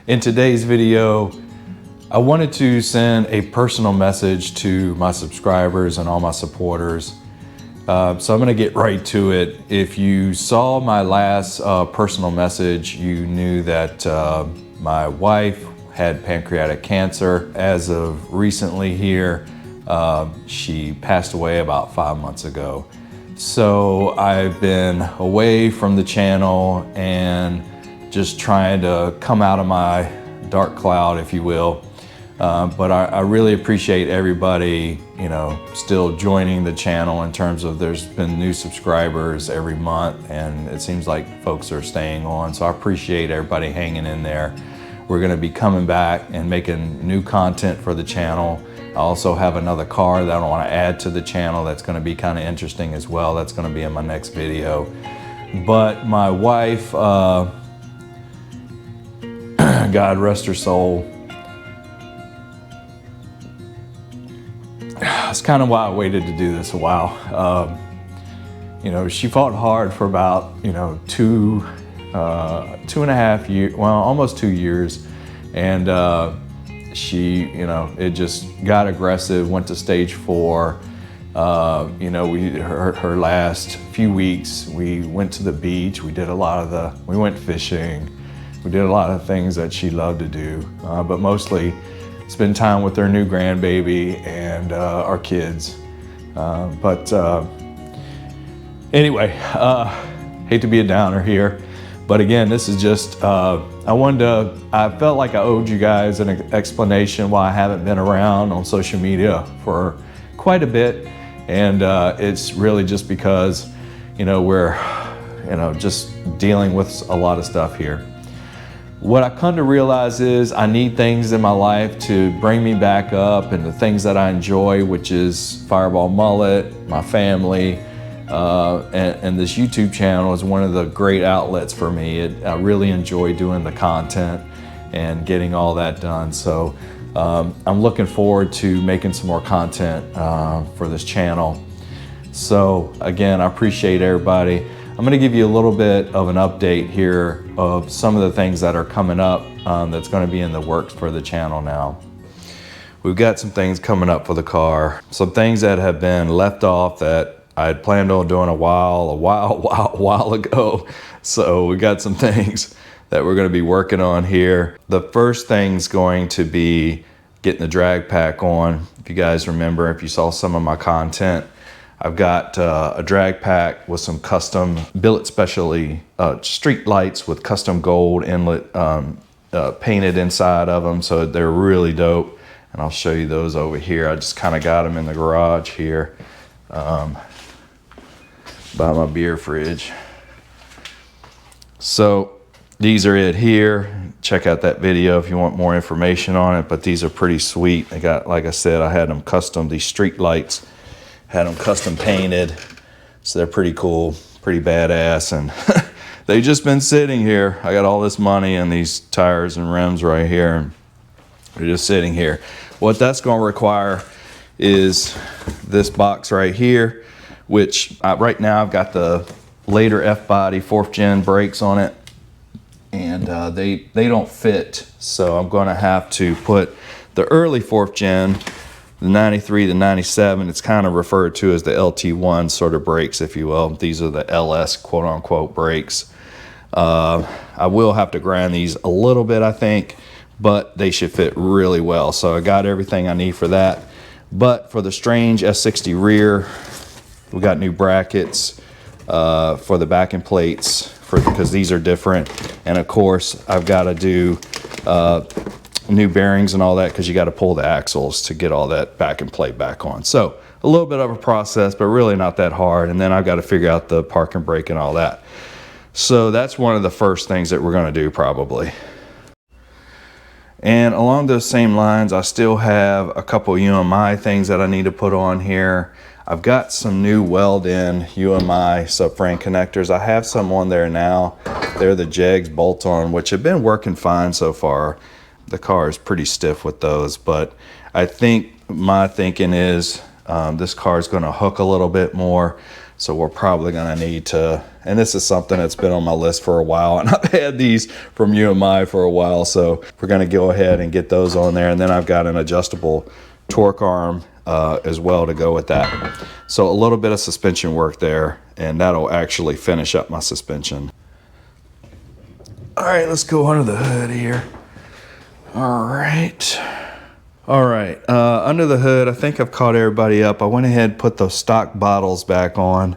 In today's video, I wanted to send a personal message to my subscribers and all my supporters. So I'm gonna get right to it. If you saw my last personal message, you knew that my wife had pancreatic cancer. As of recently here, she passed away about 5 months ago. So I've been away from the channel and just trying to come out of my dark cloud, if you will. But I really appreciate everybody, still joining the channel in terms of there's been new subscribers every month, and it seems like folks are staying on. So I appreciate everybody hanging in there. We're gonna be coming back and making new content for the channel. I also have another car that I want to add to the channel that's gonna be kind of interesting as well. That's gonna be in my next video. But my wife, God rest her soul, that's kind of why I waited to do this a while. She fought hard for about, 2.5 years, well, almost 2 years. And she, it just got aggressive, went to stage 4. Her last few weeks, we went to the beach. We went fishing. We did a lot of things that she loved to do, but mostly spend time with her new grandbaby and our kids. Anyway, hate to be a downer here, but again, this is just, I felt like I owed you guys an explanation why I haven't been around on social media for quite a bit. And it's really just because, we're, just dealing with a lot of stuff here. What I come to realize is I need things in my life to bring me back up and the things that I enjoy, which is Fireball Mullet, my family, and this YouTube channel is one of the great outlets for me. I really enjoy doing the content and getting all that done. So I'm looking forward to making some more content for this channel. So again, I appreciate everybody. I'm going to give you a little bit of an update here of some of the things that are coming up that's going to be in the works for the channel now. We've got some things coming up for the car, some things that have been left off that I had planned on doing a while ago. So we got some things that we're going to be working on here. The first thing's going to be getting the drag pack on. If you guys remember, if you saw some of my content, I've got a drag pack with some custom billet specialty street lights with custom gold inlet painted inside of them. So they're really dope. And I'll show you those over here. I just kind of got them in the garage here by my beer fridge. So these are it here. Check out that video if you want more information on it, but these are pretty sweet. They got, like I said, I had them custom, these street lights. Had them custom painted, so they're pretty cool, pretty badass, and they've just been sitting here. I got all this money and these tires and rims right here, and they're just sitting here. What that's going to require is this box right here, which right now I've got the later F-body 4th gen brakes on it, and they don't fit, so I'm going to have to put the early 4th gen, the 93, the 97, it's kind of referred to as the LT1 sort of brakes, if you will. These are the LS quote unquote brakes. I will have to grind these a little bit, I think, but they should fit really well. So I got everything I need for that. But for the Strange S60 rear, we got new brackets for the backing plates because these are different. And of course, I've got to do new bearings and all that because you got to pull the axles to get all that backing plate back on. So a little bit of a process, but really not that hard. And then I've got to figure out the parking brake and all that. So that's one of the first things that we're going to do probably. And along those same lines, I still have a couple UMI things that I need to put on here. I've got some new weld-in UMI subframe connectors. I have some on there now. They're the Jegs bolt-on, which have been working fine so far. The car is pretty stiff with those, but I think my thinking is this car is going to hook a little bit more So we're probably gonna need to, and this is something that's been on my list for a while, and I've had these from UMI for a while, so we're gonna go ahead and get those on there. And then I've got an adjustable torque arm as well to go with that. So a little bit of suspension work there, and that'll actually finish up my suspension. All right, let's go under the hood here. All right. Under the hood, I think I've caught everybody up. I went ahead and put those stock bottles back on.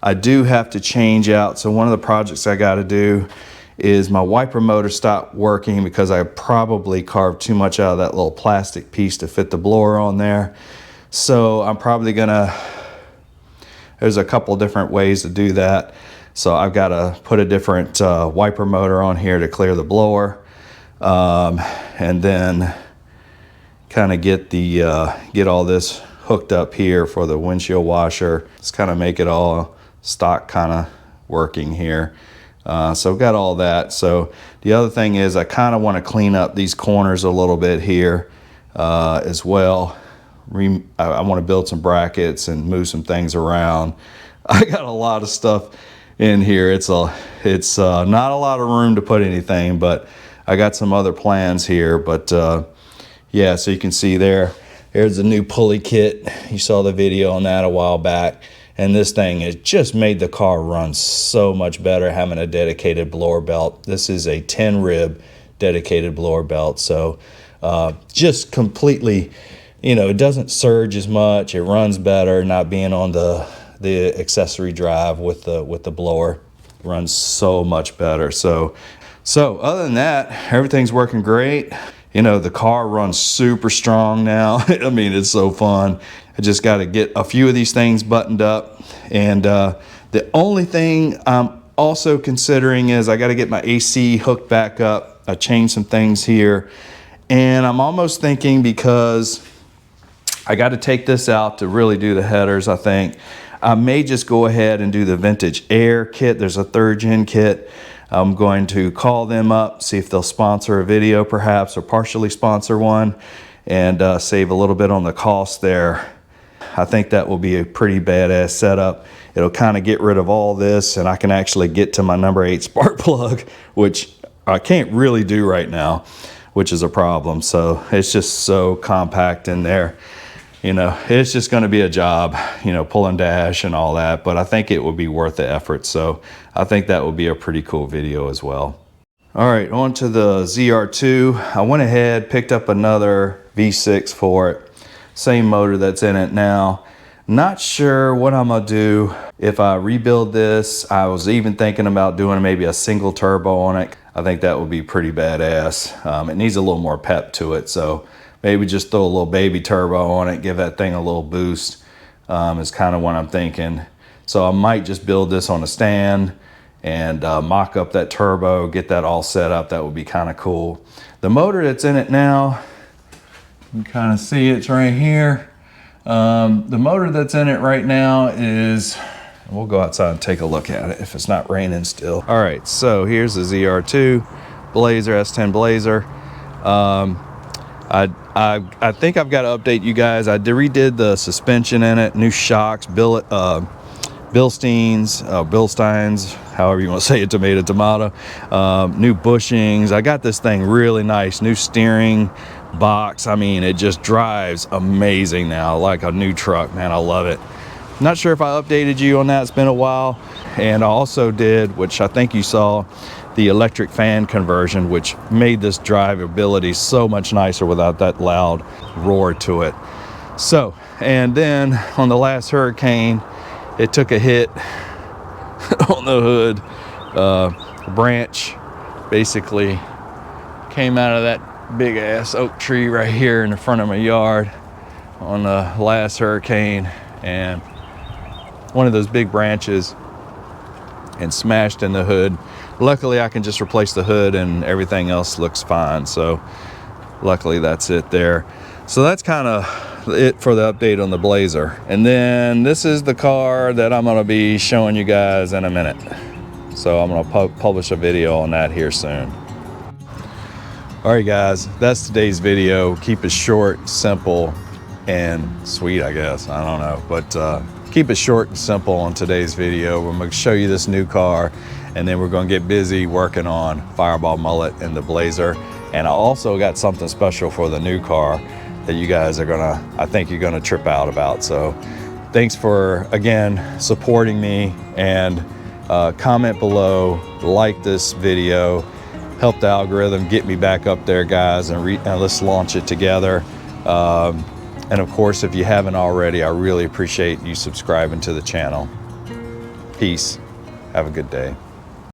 I do have to change out. So one of the projects I got to do is my wiper motor stopped working because I probably carved too much out of that little plastic piece to fit the blower on there. So I'm probably gonna, there's a couple different ways to do that. So I've got to put a different wiper motor on here to clear the blower, and then kind of get all this hooked up here for the windshield washer. Just kind of make it all stock kind of working here. So I've got all that. So the other thing is I kind of want to clean up these corners a little bit here as well. I want to build some brackets and move some things around. I got a lot of stuff in here. It's not a lot of room to put anything, but I got some other plans here. But yeah, so you can see there's the new pulley kit. You saw the video on that a while back, and this thing has just made the car run so much better having a dedicated blower belt. This is a 10 rib dedicated blower belt, so just completely, it doesn't surge as much. It runs better, not being on the accessory drive with the blower. Runs so much better. So other than that, everything's working great. The car runs super strong now. I mean, it's so fun. I just got to get a few of these things buttoned up, and the only thing I'm also considering is I got to get my AC hooked back up. I changed some things here, and I'm almost thinking, because I got to take this out to really do the headers, I think I may just go ahead and do the Vintage Air kit. There's a 3rd gen kit. I'm going to call them up, see if they'll sponsor a video perhaps, or partially sponsor one, and save a little bit on the cost there. I think that will be a pretty badass setup. It'll kind of get rid of all this, and I can actually get to my number 8 spark plug, which I can't really do right now, which is a problem. So it's just so compact in there. It's just going to be a job, pulling dash and all that, but I think it would be worth the effort. So I think that would be a pretty cool video as well. All right, on to the ZR2. I went ahead, picked up another V6 for it. Same motor that's in it now. Not sure what I'm gonna do if I rebuild this. I was even thinking about doing maybe a single turbo on it. I think that would be pretty badass. It needs a little more pep to it, so maybe just throw a little baby turbo on it, give that thing a little boost, is kind of what I'm thinking. So I might just build this on a stand and mock up that turbo, get that all set up. That would be kind of cool. The motor that's in it now, you can kind of see it's right here. The motor that's in it right now is, we'll go outside and take a look at it if it's not raining still. All right, so here's the ZR2 Blazer, S10 Blazer. I think I've got to update you guys. I redid the suspension in it, new shocks, Bilsteins, however you want to say it, tomato, new bushings. I got this thing really nice, new steering box. I mean, it just drives amazing now, like a new truck, man. I love it. Not sure if I updated you on that. It's been a while. And I also did, which I think you saw, the electric fan conversion, which made this drivability so much nicer without that loud roar to it. So, and then on the last Hurricane, it took a hit on the hood. Branch basically came out of that big ass oak tree right here in the front of my yard on the last Hurricane, and one of those big branches, and smashed in the hood. Luckily I can just replace the hood and everything else looks fine, so luckily that's it there. So that's kind of it for the update on the Blazer. And then this is the car that I'm going to be showing you guys in a minute, so I'm going to publish a video on that here soon. All right guys, that's today's video. Keep it short, simple, and sweet, I guess. I don't know, but keep it short and simple on today's video. We're going to show you this new car, and then we're going to get busy working on Fireball Mullet and the Blazer. And I also got something special for the new car that you guys are gonna, I think you're gonna trip out about. So thanks for, again, supporting me, and comment below, like this video, help the algorithm get me back up there, guys, and let's launch it together. And of course, if you haven't already, I really appreciate you subscribing to the channel. Peace. Have a good day.